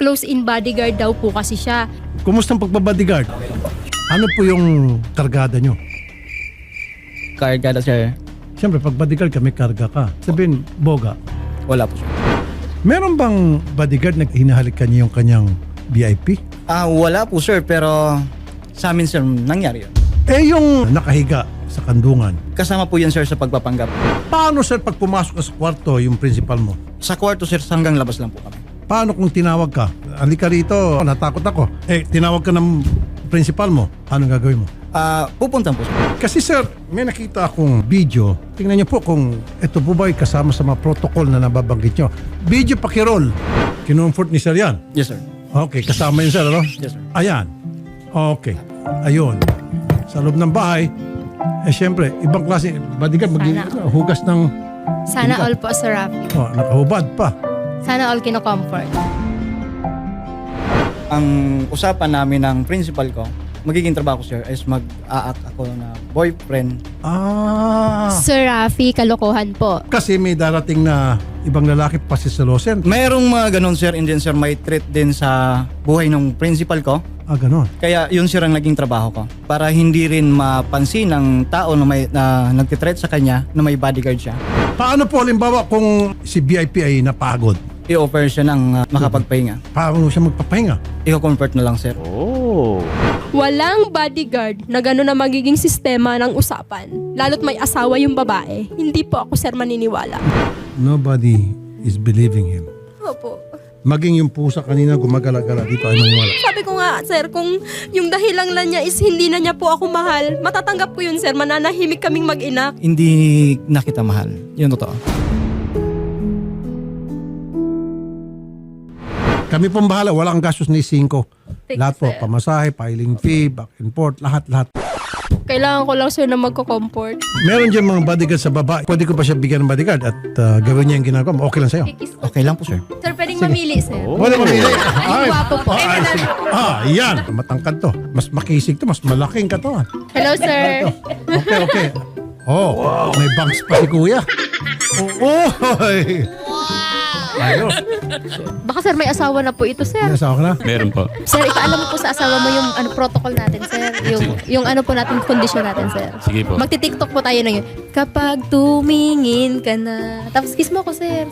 close-in bodyguard daw po kasi siya. Kumusta ang pagbabodyguard? Ano po yung kargada nyo? Karga na, sir. Siyempre, pag bodyguard ka, may karga ka. Sabihin, boga. Wala po, sir. Meron bang bodyguard na hinahalikan niyo yung kanyang VIP? Wala po, sir. Pero sa amin, sir, nangyari yun. Eh, yung nakahiga sa kandungan. Kasama po yan, sir, sa pagpapanggap. Paano, sir, pag pumasok ka sa kwarto, yung principal mo? Sa kwarto, sir, hanggang labas lang po kami. Paano kung tinawag ka? Halika rito, natakot ako. Eh, tinawag ka ng principal mo. Anong gagawin mo? Pupuntan po, sir. Kasi sir, may nakita akong video. Tingnan niyo po kung ito po ba ay kasama sa mga protocol na nababanggit nyo. Video pakirol. Kinumfort ni sir yan. Yes, sir. Okay, kasama yun sir, ano? Yes, sir. Ayan. Okay. Ayun. Sa loob ng bahay, eh syempre, ibang klase, bodyguard, hugas ng, Sana all po, Sir Rafi. nakahubad pa. Sana all kino-comfort. Ang usapan namin ng principal ko, magiging trabaho ko, sir, is mag-a-act ako na boyfriend. Sir Rafi, kalokohan po. Kasi may darating na ibang lalaki pa si Salosen. Mayroong mga ganun, sir, and then, sir, may threat din sa buhay ng principal ko. Ganon. Kaya yun, sir, ang naging trabaho ko. Para hindi rin mapansin ng tao na nagtitreat sa kanya na may bodyguard siya. Paano po halimbawa kung si VIP ay napagod? I-offer siya ng makapagpahinga. Paano siya magpapahinga? I-comfort na lang, sir. Walang bodyguard na gano'n na magiging sistema ng usapan. Lalo't may asawa yung babae. Hindi po ako, sir, maniniwala. Nobody is believing him. Opo. Maging yung pusa kanina gumagala-gala dito ay maniwala. Sabi ko nga, sir, kung yung dahilan lang niya is hindi na niya po ako mahal, matatanggap ko yun, sir. Mananahimik kaming mag-ina. Hindi na kita mahal. Yun totoo. Kami pong bahala, wala kang gastos ni 5. Thank Lahat you, po, sir. pamasahe, filing fee, back and forth, lahat. Kailangan ko lang, sir, na magko-comfort. Meron dyan mga bodyguard sa baba. Pwede ko pa siya bigyan ng bodyguard at gawin niya yung ginagawa mo. Okay lang sa'yo. Kikiss ko. Okay lang po, sir. Sir, pwedeng mamili, sir. Pwede mamili. Ay, guwapo po. Sige. Yan. Matangkad to. Mas makisig to. Mas malaking katawan. Hello, sir. Okay. May bangs pa si kuya. Ayos. Baka, sir, may asawa na po ito, sir. Nasawa ka na? Meron po. Sir, ipaalam mo po sa asawa mo yung protocol natin, sir. Yung ano po natin, condition natin, sir. Sige po. Magti-tiktok po tayo na yun. Kapag tumingin ka na. Tapos kiss mo ko, sir.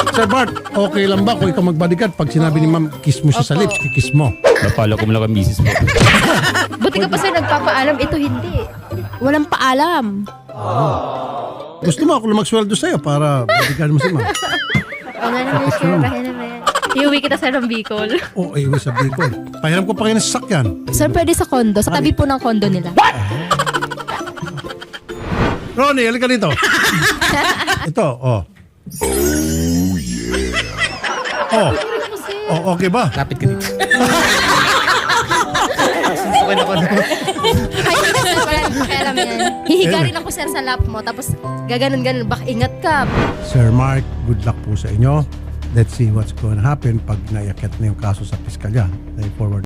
Sir Bart, okay lang ba kung ikaw mag-bodyguard pag sinabi ni ma'am, kiss mo siya sa lips, kikiss mo? Napalo ko mo lang ang misis mo. Buti ka pa, sir, nagpapaalam. Ito hindi. Walang paalam. Gusto mo ako na magsweldo sa'yo para bodyguard mo si ma'am? O nga naman, sir. Kaya naman. Iuwi kita, sir, ng Bicol. Iwi sa Bicol. Pahiram ko pa kayo ng sasakyan. Sir, pwede sa condo. Sa tabi po ng condo nila. Ronnie, halika dito. Ito, okay ba? Lapit ka dito. Ay, sir, wala nang pakialam yan. Hihiga rin ako, sir, sa lap mo. Tapos, gaganon-ganon. Baka ingat ka. Sir Mark, good luck po sa inyo. Let's see what's going to happen pag naiakit na yung kaso sa piskalya. Forward.